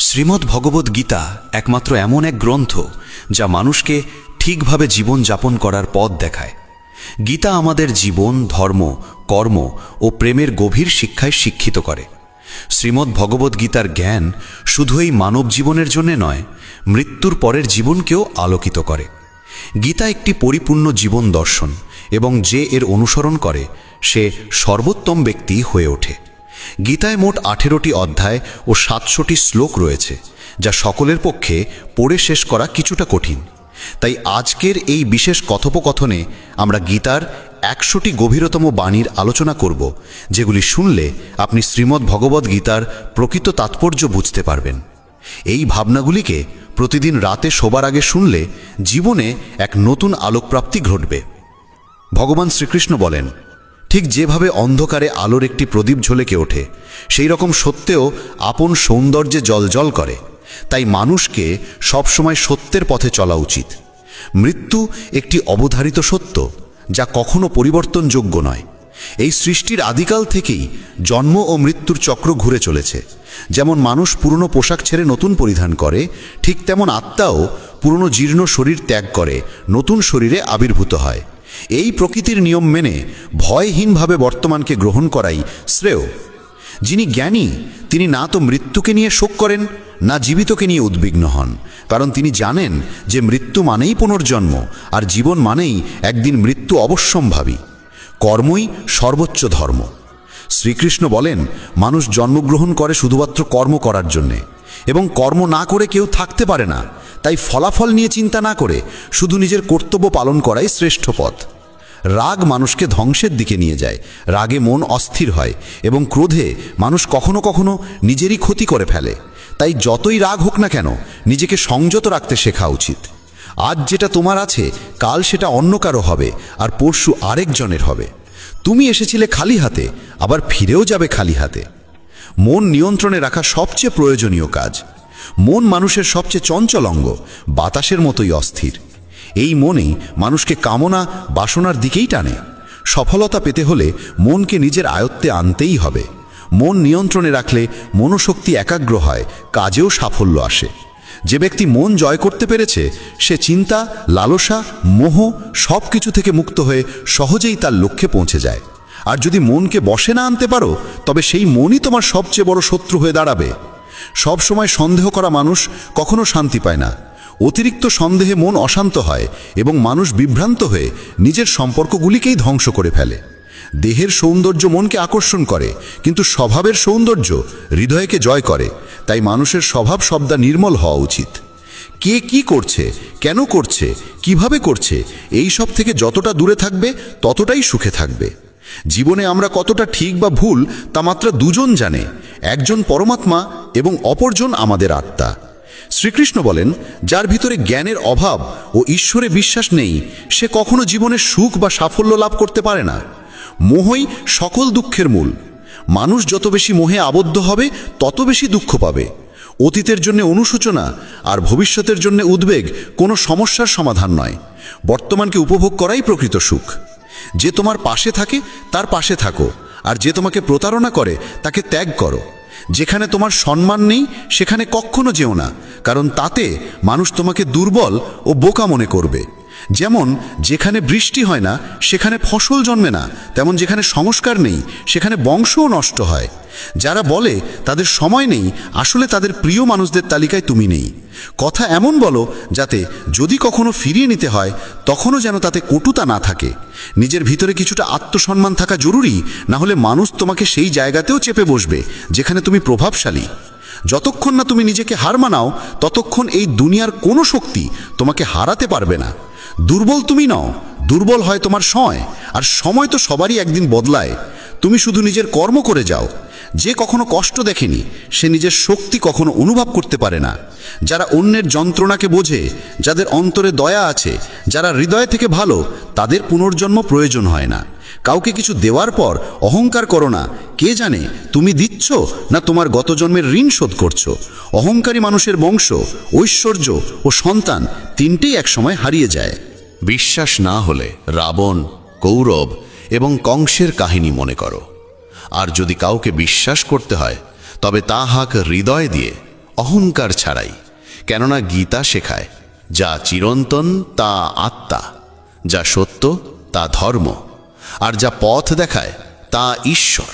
শ্রীমদ্ ভগবদ্ গীতা একমাত্র এমন এক গ্রন্থ যা মানুষকে ঠিকভাবে জীবন যাপন করার পথ দেখায়। গীতা আমাদের জীবন, ধর্ম, কর্ম ও প্রেমের গভীর শিক্ষায় শিক্ষিত করে। শ্রীমদ্ ভগবদ্ গীতার জ্ঞান শুধু এই মানব জীবনের জন্য নয়, মৃত্যুর পরের জীবনকেও আলোকিত করে। গীতা একটি পরিপূর্ণ জীবন দর্শন এবং যে এর অনুসরণ করে সে সর্বোত্তম ব্যক্তি হয়ে ওঠে। গীতায় মোট 18টি অধ্যায় ও 700টি শ্লোক রয়েছে, যা সকলের পক্ষে পড়ে শেষ করা কিছুটা কঠিন। তাই আজকের এই বিশেষ কথোপকথনে আমরা গীতার 100টি গভীরতম বাণীর আলোচনা করব, যেগুলি শুনলে আপনি শ্রীমদ্ ভগবদ্ গীতার প্রকৃত তাৎপর্য বুঝতে পারবেন। এই ভাবনাগুলিকে প্রতিদিন রাতে শোবার আগে শুনলে জীবনে এক নতুন আলোকপ্রাপ্তি ঘটবে। ভগবান শ্রীকৃষ্ণ বলেন, ঠিক যেভাবে অন্ধকারে আলোর একটি প্রদীপ ঝলকে ওঠে, সেই রকম সত্যেও আপন সৌন্দর্যে জ্বলজ্বল করে। তাই মানুষকে সবসময় সত্যের পথে চলা উচিত। মৃত্যু একটি অবধারিত সত্য, যা কখনো পরিবর্তনযোগ্য নয়। এই সৃষ্টির আদিকাল থেকেই জন্ম ও মৃত্যুর চক্র ঘুরে চলেছে। যেমন মানুষ পুরনো পোশাক ছেড়ে নতুন পরিধান করে, ঠিক তেমন আত্মাও পুরনো জীর্ণ শরীর ত্যাগ করে নতুন শরীরে আবির্ভূত হয়। এই প্রকৃতির নিয়ম মেনে ভয়হীনভাবে বর্তমানকে গ্রহণ করাই শ্রেয়। যিনি জ্ঞানী তিনি না তো মৃত্যুকে নিয়ে শোক করেন, না জীবিতকে নিয়ে উদ্বিগ্ন হন, কারণ তিনি জানেন যে মৃত্যু মানেই পুনর্জন্ম, আর জীবন মানেই একদিন মৃত্যু অবশ্যম্ভাবী। কর্মই সর্বোচ্চ ধর্ম। শ্রীকৃষ্ণ বলেন, মানুষ জন্মগ্রহণ করে শুধুমাত্র কর্ম করার জন্যে, এবং কর্ম না করে কেউ থাকতে পারে না। তাই ফলাফল নিয়ে চিন্তা না করে শুধু নিজের কর্তব্য পালন করাই শ্রেষ্ঠ পথ। রাগ মানুষকে ধ্বংসের দিকে নিয়ে যায়। রাগে মন অস্থির হয় এবং ক্রোধে মানুষ কখনো কখনো নিজেরই ক্ষতি করে ফেলে। তাই যতই রাগ হোক না কেন, নিজেকে সংযত রাখতে শেখা উচিত। আজ যেটা তোমার আছে, কাল সেটা অন্য কারো হবে, আর পরশু আরেকজনের হবে। তুমি এসেছিলে খালি হাতে, আবার ফিরেও যাবে খালি হাতে। মন নিয়ন্ত্রণে রাখা সবচেয়ে প্রয়োজনীয় কাজ। মন মানুষের সবচেয়ে চঞ্চল অঙ্গ, বাতাসের মতোই অস্থির। এই মনেই মানুষকে কামনা বাসনার দিকেই টানে। সফলতা পেতে হলে মনকে নিজের আয়ত্তে আনতেই হবে। মন নিয়ন্ত্রণে রাখলে মনোশক্তি একাগ্র হয়, কাজেও সাফল্য আসে। যে ব্যক্তি মন জয় করতে পেরেছে, সে চিন্তা, লালসা, মোহ সব কিছু থেকে মুক্ত হয়ে সহজেই তার লক্ষ্যে পৌঁছে যায়। আর যদি মনকে বশে না আনতে পারো, তবে সেই মনই তোমার সবচেয়ে বড় শত্রু হয়ে দাঁড়াবে। সব সময় সন্দেহ করা মানুষ কখনো শান্তি পায় না। অতিরিক্ত সন্দেহে মন অশান্ত হয় এবং মানুষ বিভ্রান্ত হয়ে নিজের সম্পর্কগুলিকেই ধ্বংস করে ফেলে। দেহের সৌন্দর্য মনকে আকর্ষণ করে, কিন্তু স্বভাবের সৌন্দর্য হৃদয়কে জয় করে। তাই মানুষের স্বভাব সবদা নির্মল হওয়া উচিত। কে কি করছে, কেন করছে, কিভাবে করছে, এই সব থেকে যতটা দূরে থাকবে ততটাই সুখে থাকবে। জীবনে আমরা কতটা ঠিক বা ভুল তা মাত্র দুজন জানে, একজন পরমাত্মা এবং অপরজন আমাদের আত্মা। শ্রীকৃষ্ণ বলেন, যার ভিতরে জ্ঞানের অভাব ও ঈশ্বরে বিশ্বাস নেই, সে কখনো জীবনে সুখ বা সাফল্য লাভ করতে পারে না। মোহই সকল দুঃখের মূল। মানুষ যত বেশি মোহে আবদ্ধ হবে, তত বেশি দুঃখ পাবে। অতীতের জন্য অনুশোচনা আর ভবিষ্যতের জন্য উদ্বেগ কোনো সমস্যার সমাধান নয়। বর্তমানকে উপভোগ করাই প্রকৃত সুখ। যে তোমার পাশে থাকে তার পাশে থাকো, আর যে তোমাকে প্রতারণা করে তাকে ত্যাগ করো। যেখানে তোমার সম্মান নেই সেখানে কখনো যেও না, কারণ তাতে মানুষ তোমাকে দুর্বল ও বোকা মনে করবে। যেমন যেখানে বৃষ্টি হয় না সেখানে ফসল জন্মে না, তেমন যেখানে সংস্কার নেই সেখানে বংশও নষ্ট হয়। যারা বলে তাদের সময় নেই, আসলে তাদের প্রিয় মানুষদের তালিকায় তুমি নেই। কথা এমন বলো যাতে যদি কখনো ফিরিয়ে নিতে হয় তখনও যেন তাতে কটুতা না থাকে। নিজের ভিতরে কিছুটা আত্মসম্মান থাকা জরুরি, না হলে মানুষ তোমাকে সেই জায়গাতেও চেপে বসবে যেখানে তুমি প্রভাবশালী। যতক্ষণ না তুমি নিজেকে হার মানাও, ততক্ষণ এই দুনিয়ার কোনো শক্তি তোমাকে হারাতে পারবে না। দুর্বল তুমি নও, দুর্বল হয় তোমার সময়, আর সময় তো সবারই একদিন বদলায়। তুমি শুধু নিজের কর্ম করে যাও। যে কখনো কষ্ট দেখেনি সে নিজের শক্তি কখনো অনুভব করতে পারে না। যারা অন্যের যন্ত্রণাকে বোঝে, যাদের অন্তরে দয়া আছে, যারা হৃদয় থেকে ভালো, তাদের পুনর্জন্ম প্রয়োজন হয় না। কাউকে কিছু দেওয়ার পর অহংকার করো না। কে জানে তুমি দিচ্ছ না তোমার গত জন্মের ঋণ শোধ করছো। অহংকারী মানুষের বংশ, ঐশ্বর্য ও সন্তান তিনটেই একসময় হারিয়ে যায়। বিশ্বাস না হলে রাবণ, কৌরব এবং কংসের কাহিনী মনে করো। আর যদি কাউকে বিশ্বাস করতে হয়, তবে তা হাক হৃদয় দিয়ে, অহংকার ছাড়াই। কেননা গীতা শেখায়, যা চিরন্তন তা আত্মা, যা সত্য তা ধর্ম, আর যা পথ দেখায় তা ঈশ্বর।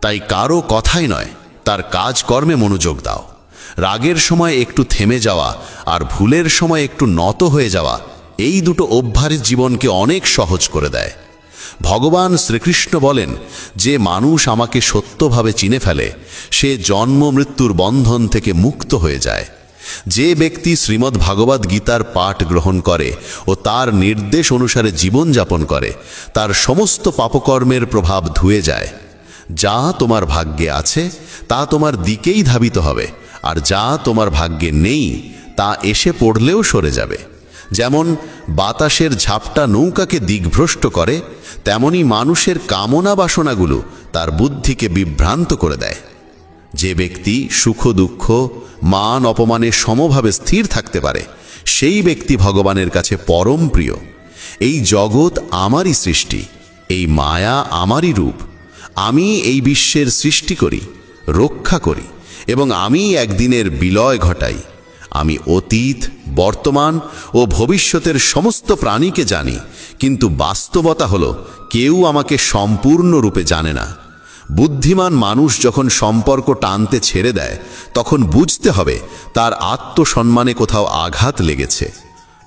তাই কারো কথাই নয়, তার কাজকর্মে মনোযোগ দাও। রাগের সময় একটু থেমে যাওয়া আর ভুলের সময় একটু নত হয়ে যাওয়া, এই দুটো অভ্যাস জীবনকে অনেক সহজ করে দেয়। ভগবান শ্রীকৃষ্ণ বলেন, যে মানুষ আমাকে সত্যভাবে চিনে ফেলে সে জন্ম মৃত্যুর বন্ধন থেকে মুক্ত হয়ে যায়। যে ব্যক্তি শ্রীমদ্ ভাগবত গীতার পাঠ গ্রহণ করে ও তার নির্দেশ অনুসারে জীবনযাপন করে, তার সমস্ত পাপকর্মের প্রভাব ধুয়ে যায়। যা তোমার ভাগ্যে আছে তা তোমার দিকেই ধাবিত হবে, আর যা তোমার ভাগ্যে নেই তা এসে পড়লেও সরে যাবে। যেমন বাতাসের ঝাপটা নৌকাকে দিকভ্রষ্ট করে, তেমনি মানুষের কামনা বাসনাগুলো তার বুদ্ধিকে বিভ্রান্ত করে দেয়। যে ব্যক্তি সুখ দুঃখ মান অপমানে সমভাবে স্থির থাকতে পারে, সেই ব্যক্তি ভগবানের কাছে পরম প্রিয়। এই জগৎ আমারই সৃষ্টি, এই মায়া আমারই রূপ। আমি এই বিশ্বের সৃষ্টি করি, রক্ষা করি এবং আমি একদিনের বিলয় ঘটাই। আমি অতীত, বর্তমান ও ভবিষ্যতের সমস্ত প্রাণীকে জানি, কিন্তু বাস্তবতা হলো কেউ আমাকে সম্পূর্ণরূপে জানে না। বুদ্ধিমান মানুষ যখন সম্পর্ক টানতে ছেড়ে দেয়, তখন বুঝতে হবে তার আত্মসম্মানে কোথাও আঘাত লেগেছে।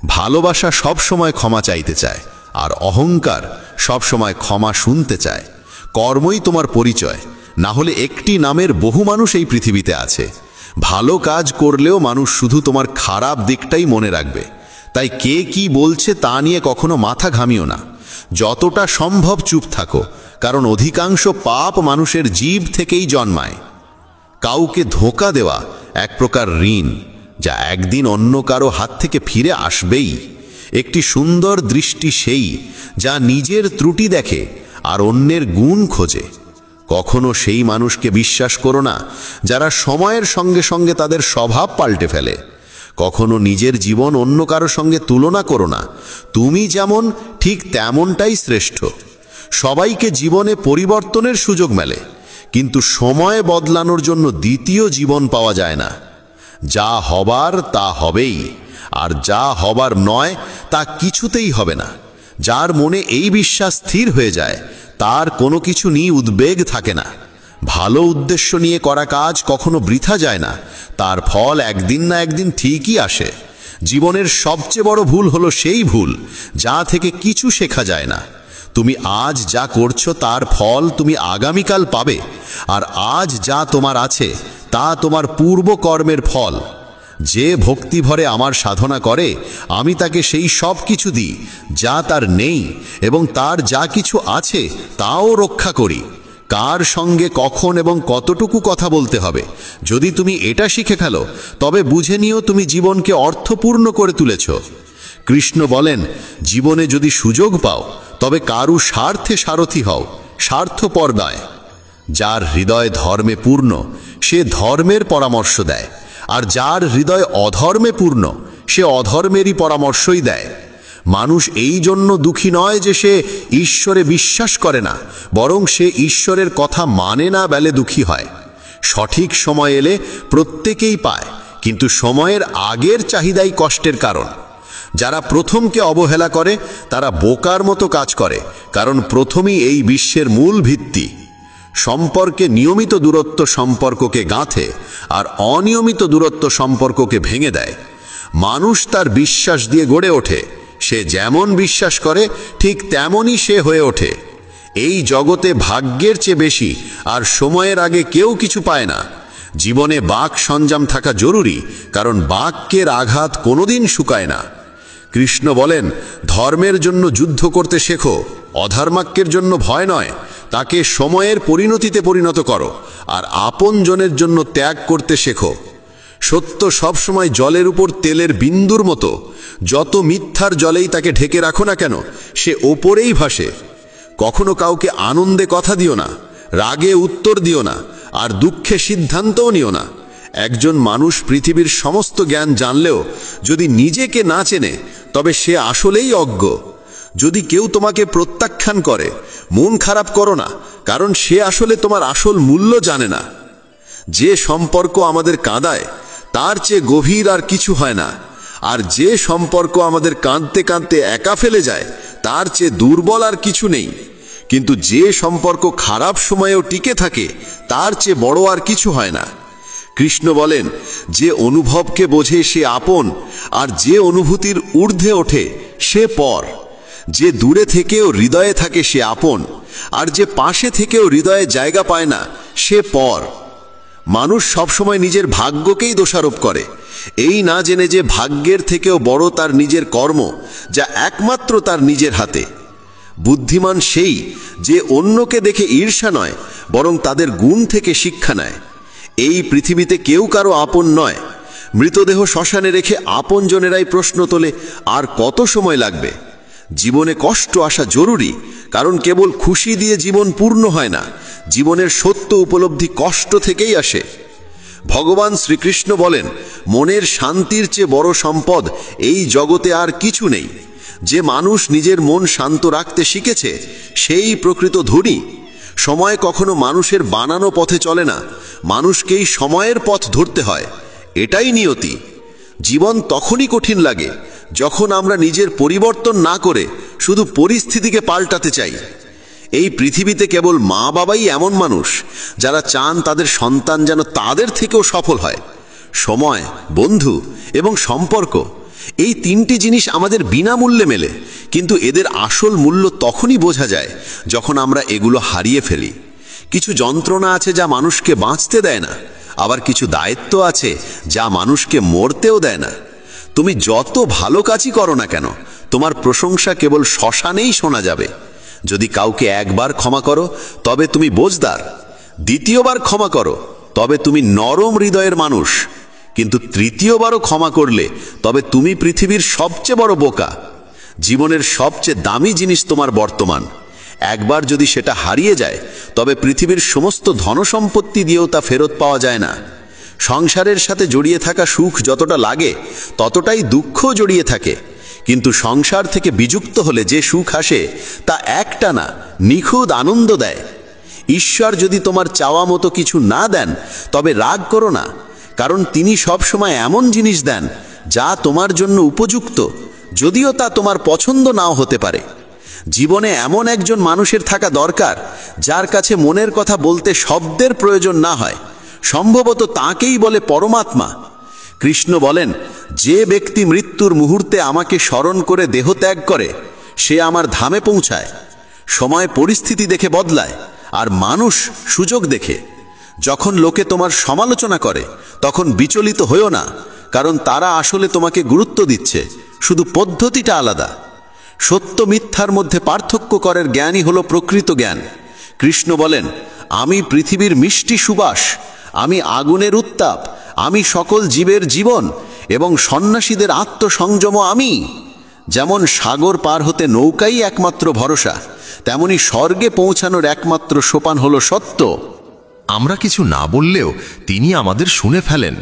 ভালোবাসা সবসময় ক্ষমা চাইতে চায়, আর অহংকার সবসময় ক্ষমা শুনতে চায়। কর্মই তোমার পরিচয়, না হলে একটি নামের বহু মানুষ এই পৃথিবীতে আছে। ভালো কাজ করলেও মানুষ শুধু তোমার খারাপ দিকটাই মনে রাখবে। তাই কে কি বলছে তা নিয়ে কখনো মাথা ঘামিও না। যতটা সম্ভব চুপ থাকো, কারণ অধিকাংশ পাপ মানুষের জীব থেকেই জন্মায়। কাউকে ধোঁকা দেওয়া এক প্রকার ঋণ, যা একদিন অন্য কারো হাত থেকে ফিরে আসবেই। একটি সুন্দর দৃষ্টি সেই যা নিজের ত্রুটি দেখে আর অন্যের গুণ খোঁজে। কখনো সেই মানুষকে বিশ্বাস করো না যারা সময়ের সঙ্গে সঙ্গে তাদের স্বভাব পাল্টে ফেলে। কখনো নিজের জীবন অন্য কারো সঙ্গে তুলনা করো না। তুমি যেমন ঠিক তেমনটাই শ্রেষ্ঠ। সবাইকে জীবনে পরিবর্তনের সুযোগ মেলে, কিন্তু সময় বদলানোর জন্য দ্বিতীয় জীবন পাওয়া যায় না। যা হবার তা হবেই, আর যা হবার নয় তা কিছুতেই হবে না। যার মনে এই বিশ্বাস স্থির হয়ে যায়, তার কোনো কিছু নিয়ে উদ্বেগ থাকে না। ভালো উদ্দেশ্য নিয়ে করা কাজ কখনো বৃথা যায় না, তার ফল একদিন না একদিন ঠিকই আসে। জীবনের সবচেয়ে বড় ভুল হলো সেই ভুল যা থেকে কিছু শেখা যায় না। তুমি আজ যা করছো তার ফল তুমি আগামীকাল পাবে, আর আজ যা তোমার আছে তা তোমার পূর্ব কর্মের ফল। যে ভক্তি ভরে আমার সাধনা করে, আমি তাকে সেই সব কিছু দিই যা তার নেই, এবং তার যা কিছু আছে তাও রক্ষা করি। কার সঙ্গে কখন এবং কতটুকু কথা বলতে হবে, যদি তুমি এটা শিখে ফেলো, তবে বুঝে নিও তুমি জীবনকে অর্থপূর্ণ করে তুলেছ। কৃষ্ণ বলেন, জীবনে যদি সুযোগ পাও তবে কারু স্বার্থে সারথি হও, স্বার্থপর নয়। যার হৃদয় ধর্মে পূর্ণ সে ধর্মের পরামর্শ দেয়, আর যার হৃদয় অধর্মে পূর্ণ সে অধর্মেরই পরামর্শই দেয়। মানুষ এই জন্য দুঃখী নয় যে সে ঈশ্বরে বিশ্বাস করে না, বরং সে ঈশ্বরের কথা মানে না বলে দুঃখী হয়। সঠিক সময় এলে প্রত্যেকেই পায়, কিন্তু সময়ের আগের চাহিদাই কষ্টের কারণ। যারা প্রথমকে অবহেলা করে তারা বোকার মতো কাজ করে, কারণ প্রথমই এই বিশ্বের মূল ভিত্তি। সম্পর্কে নিয়মিত দূরত্ব সম্পর্ককে গাঁথে, আর অনিয়মিত দূরত্ব সম্পর্ককে ভেঙে দেয়। মানুষ তার বিশ্বাস দিয়ে গড়ে ওঠে, সে যেমন বিশ্বাস করে ঠিক তেমনই সে হয়ে ওঠে। এই জগতে ভাগ্যের চেয়ে বেশি আর সময়ের আগে কেউ কিছু পায় না। জীবনে বাক সঞ্জাম থাকা জরুরি, কারণ বাক্যের আঘাত কোনোদিন শুকায় না। কৃষ্ণ বলেন, ধর্মের জন্য যুদ্ধ করতে শেখো, অধর্মাক্যের জন্য ভয় নয়। তাকে সময়ের পরিণতিতে পরিণত করো, আর আপনজনের জন্য ত্যাগ করতে শেখো। সত্য সবসময় জলের উপর তেলের বিন্দুর মতো। যত মিথ্যার জলেই তাকে ঢেকে রাখো না কেন, সে ওপরেই ভাসে। কখনো কাউকে আনন্দে কথা দিও না, রাগে উত্তর দিও না, আর দুঃখে সিদ্ধান্তও নিও না। একজন মানুষ পৃথিবীর সমস্ত জ্ঞান জানলেও যদি নিজেকে না চেনে, তবে সে আসলেই অজ্ঞ। যদি কেউ তোমাকে প্রত্যাখ্যান করে, মন খারাপ করো না, কারণ সে আসলে তোমার আসল মূল্য জানে না। যে সম্পর্ক আমাদের কাঁদায় তার চেয়ে গভীর আর কিছু হয় না। আর যে সম্পর্ক আমাদের কাঁদতে কাঁদতে একা ফেলে যায় তার চেয়ে দুর্বল আর কিছু নেই। কিন্তু যে সম্পর্ক খারাপ সময়েও টিকে থাকে তার চেয়ে বড় আর কিছু হয় না। কৃষ্ণ বলেন, যে অনুভবকে বোঝে সে আপন, আর যে অনুভূতির ঊর্ধ্বে ওঠে সে পর। যে দূরে থেকেও হৃদয়ে থাকে সে আপন, আর যে পাশে থেকেও হৃদয়ে জায়গা পায় না সে পর। মানুষ সবসময় নিজের ভাগ্যকেই দোষারোপ করে, এই না জেনে যে ভাগ্যের থেকেও বড় তার নিজের কর্ম, যা একমাত্র তার নিজের হাতে। বুদ্ধিমান সেই যে অন্যকে দেখে ঈর্ষা নয়, বরং তাদের গুণ থেকে শিক্ষা নেয়। এই পৃথিবীতে কেউ কারো আপন নয়। মৃতদেহ শ্মশানে রেখে আপনজনেরাই প্রশ্ন তোলে, আর কত সময় লাগবে? জীবনে কষ্ট আসা জরুরি, কারণ কেবল খুশি দিয়ে জীবন পূর্ণ হয় না। জীবনের সত্য উপলব্ধি কষ্ট থেকেই আসে। ভগবান শ্রীকৃষ্ণ বলেন, মনের শান্তির চেয়ে বড় সম্পদ এই জগতে আর কিছু নেই। যে মানুষ নিজের মন শান্ত রাখতে শিখেছে সেই প্রকৃত ধনী। সময় কখনো মানুষের বানানো পথে চলে না, মানুষকেই সময়ের পথ ধরতে হয়। এটাই নিয়তি। জীবন তখনই কঠিন লাগে যখন আমরা নিজের পরিবর্তন না করে শুধু পরিস্থিতিকে পাল্টাতে চাই। এই পৃথিবীতে কেবল মা বাবাই এমন মানুষ যারা চান তাদের সন্তান যেন তাদের থেকেও সফল হয়। সময়, বন্ধু এবং সম্পর্ক, এই তিনটি জিনিস আমাদের বিনামূল্যে মেলে, কিন্তু এদের আসল মূল্য তখনই বোঝা যায় যখন আমরা এগুলো হারিয়ে ফেলি। কিছু যন্ত্রণা আছে যা মানুষকে বাঁচতে দেয় না, আবার কিছু দায়িত্ব আছে যা মানুষকে মরতেও দেয় না। তুমি যত ভালো কাজই করো না কেন, তোমার প্রশংসা কেবল শ্মশানেই শোনা যাবে। যদি কাউকে একবার ক্ষমা করো তবে তুমি বোঝদার, দ্বিতীয়বার ক্ষমা করো তবে তুমি নরম হৃদয়ের মানুষ, কিন্তু তৃতীয়বারও ক্ষমা করলে তবে তুমি পৃথিবীর সবচেয়ে বড় বোকা। জীবনের সবচেয়ে দামি জিনিস তোমার বর্তমান। একবার যদি সেটা হারিয়ে যায় তবে পৃথিবীর সমস্ত ধনসম্পত্তি দিয়েও তা ফেরত পাওয়া যায় না। সংসারের সাথে জড়িয়ে থাকা সুখ যতটা লাগে ততটাই দুঃখ জড়িয়ে থাকে, কিন্তু সংসার থেকে বিযুক্ত হলে যে সুখ আসে তা একটা না, নিখুঁত আনন্দ দেয়। ঈশ্বর যদি তোমার চাওয়া মতো কিছু না দেন তবে রাগ করো না, কারণ তিনি সবসময় এমন জিনিস দেন যা তোমার জন্য উপযুক্ত, যদিও তা তোমার পছন্দ নাও হতে পারে। জীবনে এমন একজন মানুষের থাকা দরকার যার কাছে মনের কথা বলতে শব্দের প্রয়োজন না হয়। সম্ভবত তাকেই বলে পরমাত্মা। কৃষ্ণ বলেন, যে ব্যক্তি মৃত্যুর মুহূর্তে আমাকে স্মরণ করে দেহ ত্যাগ করে সে আমার ধামে পৌঁছায়। সময় পরিস্থিতি দেখে বদলায়, আর মানুষ সুযোগ দেখে। যখন লোকে তোমার সমালোচনা করে তখন বিচলিত হইও না, কারণ তারা আসলে তোমাকে গুরুত্ব দিচ্ছে, শুধু পদ্ধতিটা আলাদা। সত্য মিথ্যার মধ্যে পার্থক্য করার জ্ঞানই হলো প্রকৃত জ্ঞান। কৃষ্ণ বলেন, আমি পৃথিবীর মিষ্টি সুবাস, আমি আগুনের উত্তাপ, আমি সকল জীবের জীবন এবং সন্ন্যাসীদের আত্মসংযম আমি। যেমন সাগর পার হতে নৌকাই একমাত্র ভরসা, তেমনি স্বর্গে পৌঁছানোর একমাত্র সোপান হলো সত্য। আমরা কিছু না বললেও তিনি আমাদের শুনে ফেলেন,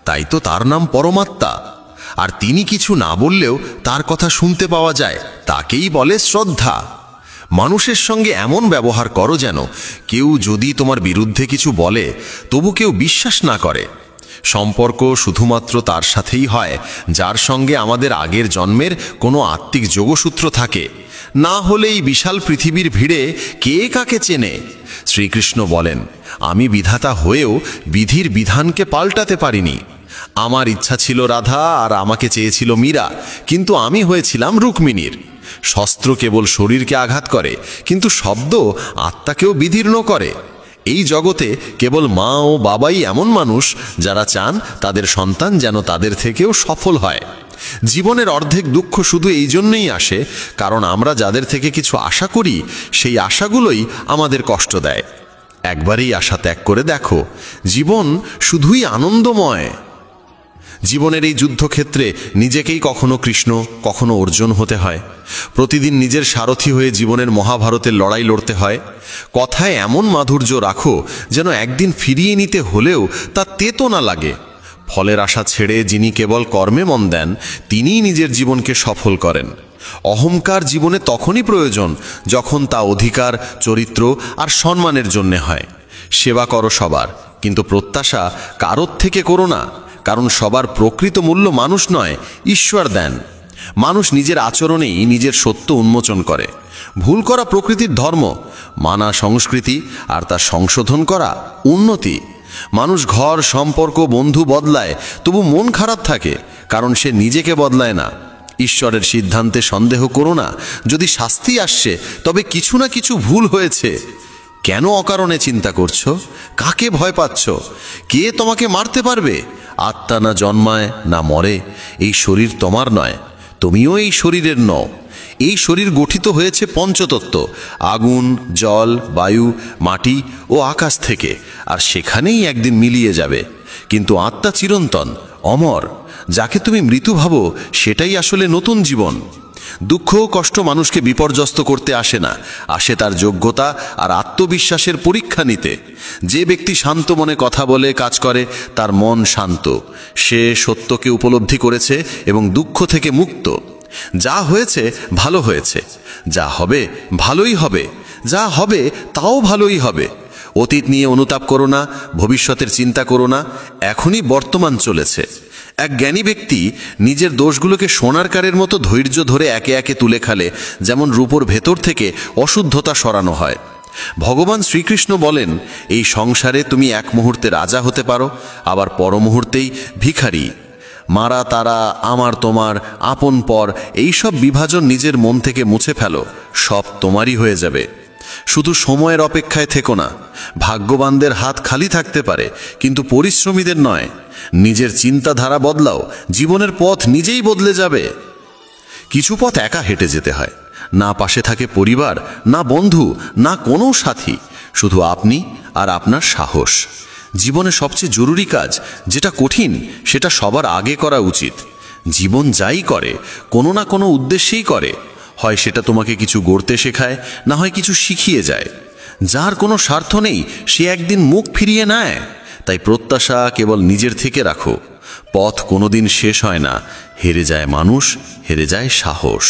তাই তো তার নাম পরমাত্মা। আর তিনি কিছু না বললেও তার কথা শুনতে পাওয়া যায়, তাকেই বলে শ্রদ্ধা। মানুষের সঙ্গে এমন ব্যবহার করো যেন কেউ যদি তোমার বিরুদ্ধে কিছু বলে তবু কেউ বিশ্বাস না করে। সম্পর্ক শুধুমাত্র তার সাথেই হয় যার সঙ্গে আমাদের আগের জন্মের কোনো আত্মিক যোগসূত্র থাকে, না হলে এই বিশাল পৃথিবীর ভিড়ে কে কাকে চেনে। শ্রীকৃষ্ণ বলেন, আমি বিধাতা হয়েও বিধির বিধানকে পাল্টাতে পারিনি। আমার ইচ্ছা ছিল রাধা আর আমাকে চেয়েছিল মীরা, কিন্তু আমি হয়েছিলাম রুক্মিণীর। শস্ত্র কেবল শরীরকে আঘাত করে, কিন্তু শব্দ আত্মাকেও বিদীর্ণ করে। এই জগতে কেবল মা ও বাবাই এমন মানুষ যারা চান তাদের সন্তান যেন তাদের থেকেও সফল হয়। জীবনের অর্ধেক দুঃখ শুধু এই জন্যই আসে কারণ আমরা যাদের থেকে কিছু আশা করি সেই আশাগুলোই আমাদের কষ্ট দেয়। একবারই আশা ত্যাগ করে দেখো, জীবন শুধুই আনন্দময়। জীবনের এই যুদ্ধক্ষেত্রে নিজেকেই কখনো কৃষ্ণ কখনো অর্জুন হতে হয়। প্রতিদিন নিজের সারথি হয়ে জীবনের মহাভারতের লড়াই লড়তে হয়। কথায় এমন মাধুর্য রাখো যেন একদিন ফিরিয়ে নিতে হলেও তা তেতো না লাগে। ফলের আশা ছেড়ে যিনি কেবল কর্মে মন দেন তিনিই নিজের জীবনকে সফল করেন। অহংকার জীবনে তখনই প্রয়োজন যখন তা অধিকার, চরিত্র আর সম্মানের জন্যে হয়। সেবা করো সবার, কিন্তু প্রত্যাশা কারোর থেকে করো না, কারণ সবার প্রকৃত মূল্য মানুষ নয়, ঈশ্বর দেন। মানুষ নিজের আচরণেই নিজের সত্য উন্মোচন করে। ভুল করা প্রকৃতির ধর্ম, মানা সংস্কৃতি, আর তা সংশোধন করা উন্নতি। মানুষ ঘর, সম্পর্ক, বন্ধু বদলায়, তবু মন খারাপ থাকে, কারণ সে নিজেকে বদলায় না। ঈশ্বরের সিদ্ধান্তে সন্দেহ করো না। যদি শাস্তি আসছে, তবে কিছু না কিছু ভুল হয়েছে। কেন অকারণে চিন্তা করছো? কাকে ভয় পাচ্ছ? কে তোমাকে মারতে পারবে? আত্মা না জন্মায় না মরে। এই শরীর তোমার নয়, তুমিও এই শরীরের নও। এই শরীর গঠিত হয়েছে পঞ্চতত্ত্ব, আগুন, জল, বায়ু, মাটি ও আকাশ থেকে, আর সেখানেই একদিন মিলিয়ে যাবে। কিন্তু আত্মা চিরন্তন, অমর। যাকে তুমি মৃত্যু ভাবো, সেটাই আসলে নতুন জীবন। দুঃখ ও কষ্ট মানুষকে বিপর্যস্ত করতে আসে না, আসে তার যোগ্যতা আর আত্মবিশ্বাসের পরীক্ষা নিতে। যে ব্যক্তি শান্ত মনে কথা বলে, কাজ করে, তার মন শান্ত। সে সত্যকে উপলব্ধি করেছে এবং দুঃখ থেকে মুক্ত। যা হয়েছে ভালো হয়েছে, যা হবে ভালোই হবে, যা হবে তাও ভালোই হবে। অতীত নিয়ে অনুতাপ করো না, ভবিষ্যতের চিন্তা করো না, এখনই বর্তমান চলেছে। এক জ্ঞানী ব্যক্তি নিজের দোষগুলোকে সোনার কারের মতো ধৈর্য ধরে একে একে তুলে খালে, যেমন রূপোর ভেতর থেকে অশুদ্ধতা সরানো হয়। ভগবান শ্রীকৃষ্ণ বলেন, এই সংসারে তুমি এক মুহূর্তে রাজা হতে পারো, আবার পর মুহূর্তেই ভিখারি। মারা তারা, আমার তোমার, আপন পর, এইসব বিভাজন নিজের মন থেকে মুছে ফেলো, সব তোমারই হয়ে যাবে। শুধু সময়ের অপেক্ষায় থেকো না। ভাগ্যবানদের হাত খালি থাকতে পারে, কিন্তু পরিশ্রমীদের নয়। নিজের চিন্তাধারা বদলাও, জীবনের পথ নিজেই বদলে যাবে। কিছু পথ একা হেঁটে যেতে হয়, না পাশে থাকে পরিবার, না বন্ধু, না কোনো সাথী, শুধু আপনি আর আপনার সাহস। জীবনে সবচেয়ে জরুরি কাজ, যেটা কঠিন, সেটা সবার আগে করা উচিত। জীবন যাই করে, কোনো না কোনো উদ্দেশ্যেই করে। হয় সেটা তোমাকে কিছু গড়তে শেখায়, না হয় কিছু শিখিয়ে যায়। যার কোনো স্বার্থ নেই, সে একদিন মুখ ফিরিয়ে নেয়। তাই প্রত্যাশা কেবল নিজের থেকে রাখো। পথ কোনোদিন শেষ হয় না। হেরে যায় মানুষ, হেরে যায় সাহস।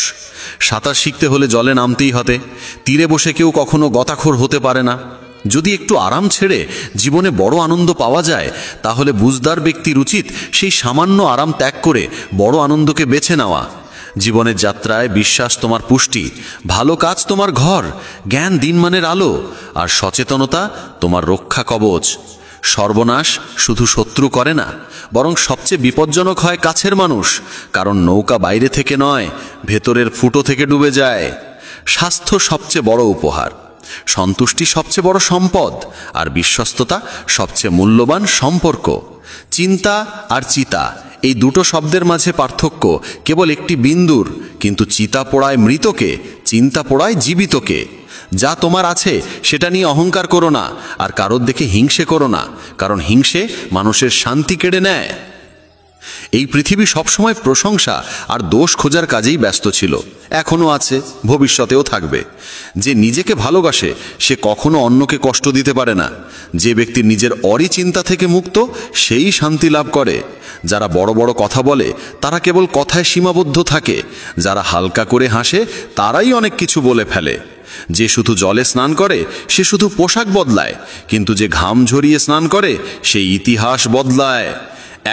সাঁতার শিখতে হলে জলে নামতেই হবে। তীরে বসে কেউ কখনো গতাখোর হতে পারে না। যদি একটু আরাম ছেড়ে জীবনে বড় আনন্দ পাওয়া যায়, তাহলে বুঝদার ব্যক্তির উচিত সেই সামান্য আরাম ত্যাগ করে বড় আনন্দকে বেছে নেওয়া। জীবনের যাত্রায় বিশ্বাস তোমার পুষ্টি, ভালো কাজ তোমার ঘর, জ্ঞান দিনমানের আলো, আর সচেতনতা তোমার রক্ষা কবচ। সর্বনাশ শুধু শত্রু করে না, বরং সবচেয়ে বিপজ্জনক হয় কাছের মানুষ, কারণ নৌকা বাইরে থেকে নয়, ভেতরের ফুটো থেকে ডুবে যায়। স্বাস্থ্য সবচেয়ে বড় উপহার, সন্তুষ্টি সবচেয়ে বড় সম্পদ, আর বিশ্বস্ততা সবচেয়ে মূল্যবান সম্পর্ক। চিন্তা আর চিতা, এই দুটো শব্দের মাঝে পার্থক্য কেবল একটি বিন্দুর, কিন্তু চিতা পোড়ায় মৃতকে, চিন্তা পোড়ায় জীবিতকে। যা তোমার আছে সেটা নিয়ে অহংকার করো না, আর কারোর দেখে হিংসে করো না, কারণ হিংসে মানুষের শান্তি কেড়ে নেয়। এই পৃথিবী সবসময় প্রশংসা আর দোষ খোঁজার কাজেই ব্যস্ত ছিল, এখনো আছে, ভবিষ্যতেও থাকবে। যে নিজেকে ভালোবাসে সে কখনো অন্যকে কষ্ট দিতে পারে না। যে ব্যক্তি নিজের অরিচিন্তা থেকে মুক্ত, সেই শান্তি লাভ করে। যারা বড় বড় কথা বলে, তারা কেবল কথায় সীমাবদ্ধ থাকে। যারা হালকা করে হাসে, তারাই অনেক কিছু বলে ফেলে। যে শুধু জলে স্নান করে, সে শুধু পোশাক বদলায়, কিন্তু যে ঘাম ঝরিয়ে স্নান করে, সেই ইতিহাস বদলায়।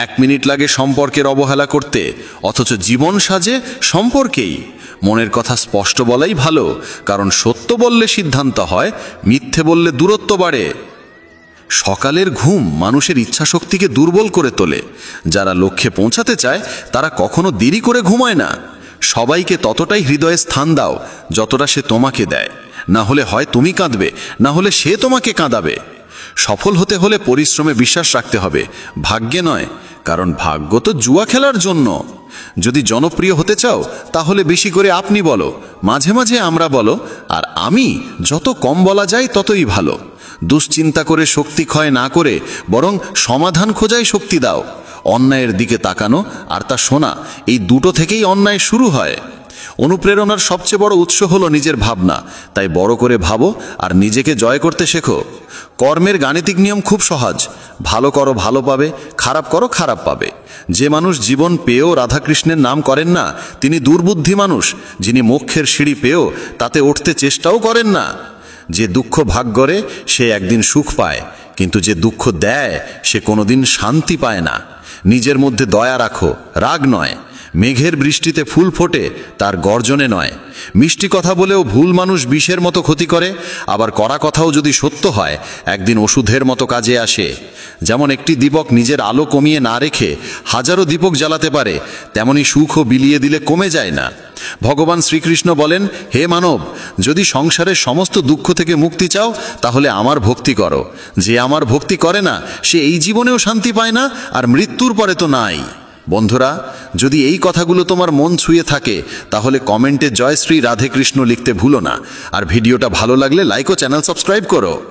1 মিনিট লাগে সম্পর্কের অবহেলা করতে, অথচ জীবন সাজে সম্পর্কেই। মনের কথা স্পষ্ট বলাই ভালো, কারণ সত্য বললে সিদ্ধান্ত হয়, মিথ্যে বললে দূরত্ব বাড়ে। সকালের ঘুম মানুষের ইচ্ছাশক্তিকে দুর্বল করে তোলে। যারা লক্ষ্যে পৌঁছাতে চায়, তারা কখনো দেরি করে ঘুমায় না। সবাইকে ততটাই হৃদয়ে স্থান দাও যতটা সে তোমাকে দেয়। না হলে হয় তুমি কাঁদবে, না হলে সে তোমাকে কাঁদাবে। সফল হতে হলে পরিশ্রমে বিশ্বাস রাখতে হবে, ভাগ্যে নয়, কারণ ভাগ্য তো জুয়া খেলার জন্য। যদি জনপ্রিয় হতে চাও, তাহলে বেশি করে আপনি বলো, মাঝে মাঝে আমরা বলো, আর আমি যত কম বলা যায় ততই ভালো। দুশ্চিন্তা করে শক্তি ক্ষয় না করে বরং সমাধান খোঁজাই শক্তি দাও। অন্যায়ের দিকে তাকানো আর তা শোনা, এই দুটো থেকেই অন্যায় শুরু হয়। অনুপ্রেরণার সবচেয়ে বড় উৎস হলো নিজের ভাবনা। তাই বড় করে ভাবো আর নিজেকে জয় করতে শেখো। কর্মের গাণিতিক নিয়ম খুব সহজ, ভালো করো ভালো পাবে, খারাপ করো খারাপ পাবে। যে মানুষ জীবন পেয়েও রাধাকৃষ্ণের নাম করেন না, তিনি দুর্বুদ্ধি মানুষ। যিনি মোক্ষের সিঁড়ি পেয়েও তাতে উঠতে চেষ্টাও করেন না। যে দুঃখ ভাগ করে, সে একদিন সুখ পায়, কিন্তু যে দুঃখ দেয় সে কোনোদিন শান্তি পায় না। নিজের মধ্যে দয়া রাখো, রাগ নয়। মেঘের বৃষ্টিতে ফুল ফোটে, তার গর্জনে নয়। মিষ্টি কথা বলেও ভুল মানুষ বিষের মতো ক্ষতি করে, আবার কড়া কথাও যদি সত্য হয় একদিন ওষুধের মতো কাজে আসে। যেমন একটি দীপক নিজের আলো কমিয়ে না রেখে হাজারো দীপক জ্বালাতে পারে, তেমনি সুখও বিলিয়ে দিলে কমে যায় না। ভগবান শ্রীকৃষ্ণ বলেন, হে মানব, যদি সংসারের সমস্ত দুঃখ থেকে মুক্তি চাও তাহলে আমার ভক্তি করো। যে আমার ভক্তি করে না সে এই জীবনেও শান্তি পায় না, আর মৃত্যুর পরে তো নাই। বন্ধুরা, যদি এই কথাগুলো তোমার মন ছুঁয়ে থাকে তাহলে কমেন্টে জয় শ্রী রাধে কৃষ্ণ লিখতে ভুলো না। আর ভিডিওটা ভালো লাগলে লাইক ও চ্যানেল সাবস্ক্রাইব করো।